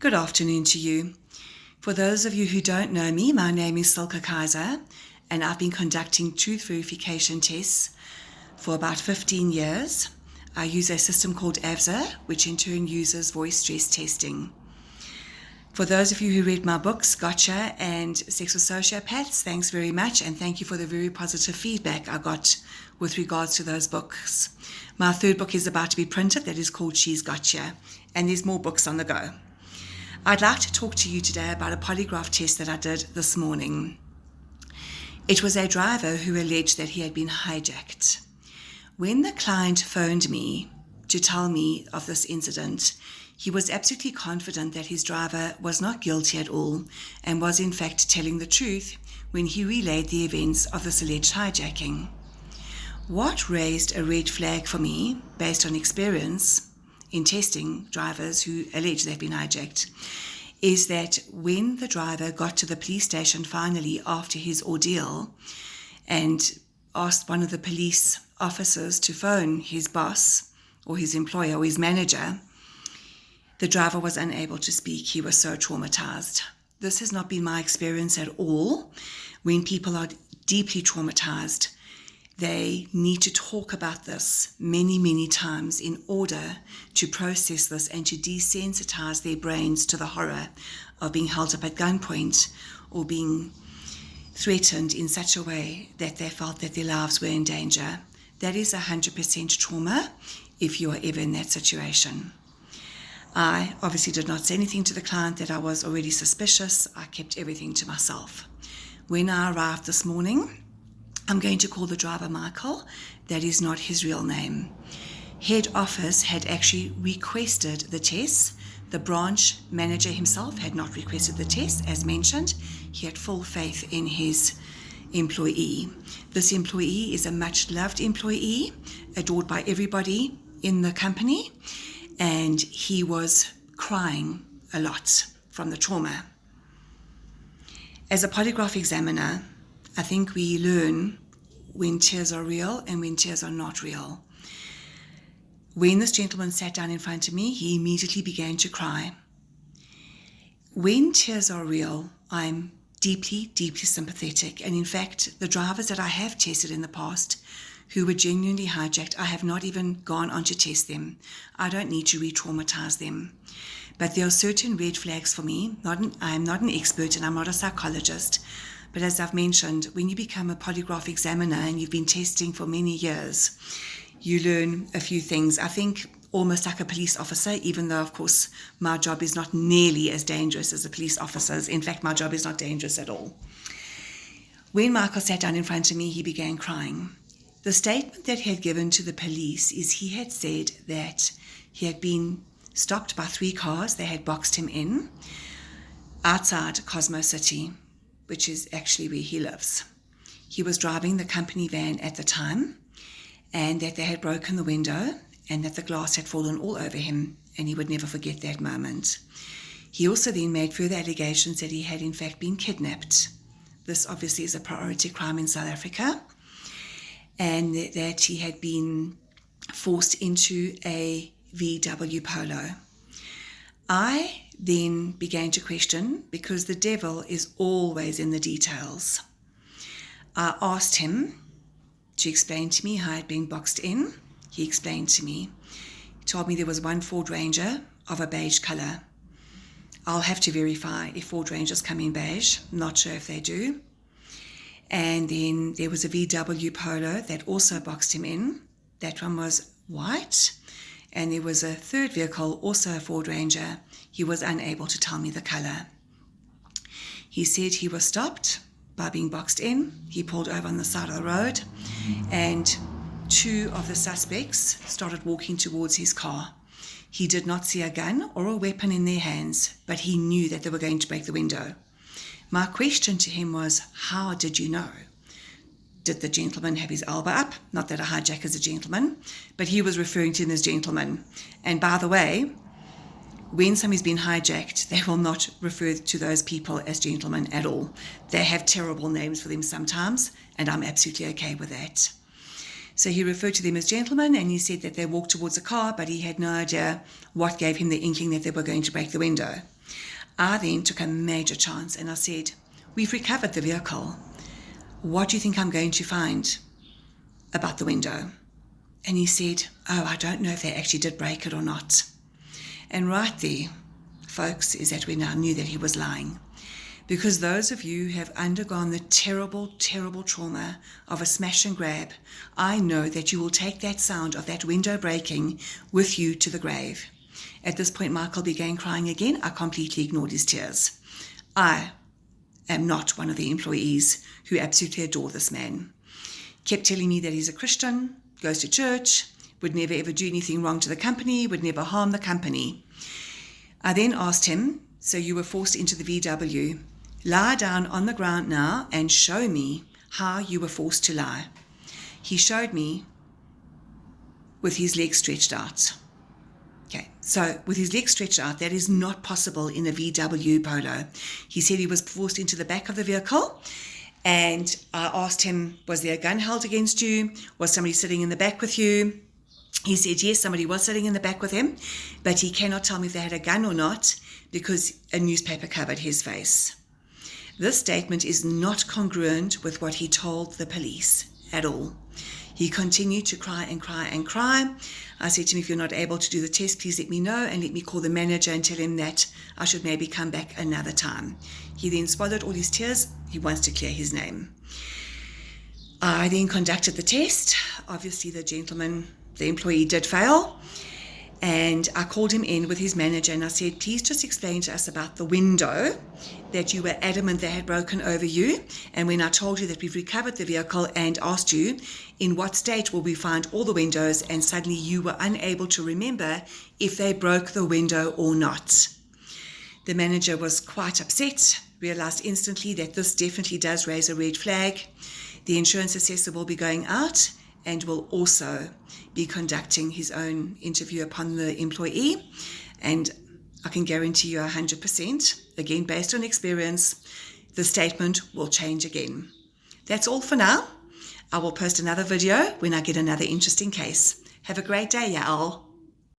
Good afternoon to you. For those of you who don't know me, my name is Silke Kaiser, and I've been conducting truth verification tests for about 15 years. I use a system called AVSA, which in turn uses voice stress testing. For those of you who read my books, Gotcha and Sex with Sociopaths, thanks very much, and thank you for the very positive feedback I got with regards to those books. My third book is about to be printed, that is called She's Gotcha, and there's more books on the go. I'd like to talk to you today about a polygraph test that I did this morning. It was a driver who alleged that he had been hijacked. When the client phoned me to tell me of this incident, he was absolutely confident that his driver was not guilty at all and was in fact telling the truth when he relayed the events of this alleged hijacking. What raised a red flag for me, based on experience in testing drivers who allege they've been hijacked, is that when the driver got to the police station finally after his ordeal and asked one of the police officers to phone his boss or his employer or his manager, the driver was unable to speak. He was so traumatized. This has not been my experience at all. When people are deeply traumatized, they need to talk about this many, many times in order to process this and to desensitize their brains to the horror of being held up at gunpoint or being threatened in such a way that they felt that their lives were in danger. That is 100% trauma if you are ever in that situation. I obviously did not say anything to the client that I was already suspicious. I kept everything to myself. When I arrived this morning, I'm going to call the driver Michael. That is not his real name. Head office had actually requested the test. The branch manager himself had not requested the test. As mentioned, he had full faith in his employee. This employee is a much loved employee, adored by everybody in the company, and he was crying a lot from the trauma. As a polygraph examiner, I think we learn when tears are real and when tears are not real. When this gentleman sat down in front of me, he immediately began to cry. When tears are real, I'm deeply, deeply sympathetic. And in fact, the drivers that I have tested in the past who were genuinely hijacked, I have not even gone on to test them. I don't need to re-traumatize them. But there are certain red flags for me. I'm not an expert and I'm not a psychologist. But as I've mentioned, when you become a polygraph examiner and you've been testing for many years, you learn a few things. I think almost like a police officer, even though, of course, my job is not nearly as dangerous as a police officer's. In fact, my job is not dangerous at all. When Michael sat down in front of me, he began crying. The statement that he had given to the police is he had said that he had been stopped by 3 cars. They had boxed him in outside Cosmo City, which is actually where he lives. He was driving the company van at the time, and that they had broken the window and that the glass had fallen all over him, and he would never forget that moment. He also then made further allegations that he had in fact been kidnapped. This obviously is a priority crime in South Africa, and that he had been forced into a VW Polo. I then began to question, because the devil is always in the details. I asked him to explain to me how I'd been boxed in. He explained to me. He told me there was one Ford Ranger of a beige colour. I'll have to verify if Ford Rangers come in beige. Not sure if they do. And then there was a VW Polo that also boxed him in. That one was white. And there was a third vehicle, also a Ford Ranger. He was unable to tell me the colour. He said he was stopped by being boxed in. He pulled over on the side of the road, and 2 of the suspects started walking towards his car. He did not see a gun or a weapon in their hands, but he knew that they were going to break the window. My question to him was, how did you know? Did the gentleman have his elbow up? Not that a hijacker is a gentleman, but he was referring to him as gentleman. And by the way, when somebody's been hijacked, they will not refer to those people as gentlemen at all. They have terrible names for them sometimes, and I'm absolutely okay with that. So he referred to them as gentlemen, and he said that they walked towards a car, but he had no idea what gave him the inkling that they were going to break the window. I then took a major chance and I said, we've recovered the vehicle. What do you think I'm going to find about the window? And he said, oh, I don't know if they actually did break it or not. And right there, folks, is that we now knew that he was lying. Because those of you who have undergone the terrible, terrible trauma of a smash and grab, I know that you will take that sound of that window breaking with you to the grave. At this point, Michael began crying again. I completely ignored his tears. I am not one of the employees who absolutely adore this man. Kept telling me that he's a Christian, goes to church, would never ever do anything wrong to the company, would never harm the company. I then asked him, so you were forced into the VW. Lie down on the ground now and show me how you were forced to lie. He showed me with his legs stretched out. Okay, so with his legs stretched out, that is not possible in a VW Polo. He said he was forced into the back of the vehicle, and I asked him, was there a gun held against you? Was somebody sitting in the back with you? He said, yes, somebody was sitting in the back with him, but he cannot tell me if they had a gun or not because a newspaper covered his face. This statement is not congruent with what he told the police at all. He continued to cry and cry and cry. I said to him, if you're not able to do the test, please let me know and let me call the manager and tell him that I should maybe come back another time. He then swallowed all his tears. He wants to clear his name. I then conducted the test. Obviously, the employee did fail. And I called him in with his manager and I said, please just explain to us about the window that you were adamant they had broken over you. And when I told you that we've recovered the vehicle and asked you in what state will we find all the windows, and suddenly you were unable to remember if they broke the window or not. The manager was quite upset, realized instantly that this definitely does raise a red flag. The insurance assessor will be going out and will also be conducting his own interview upon the employee. And I can guarantee you 100%, again, based on experience, the statement will change again. That's all for now. I will post another video when I get another interesting case. Have a great day, y'all.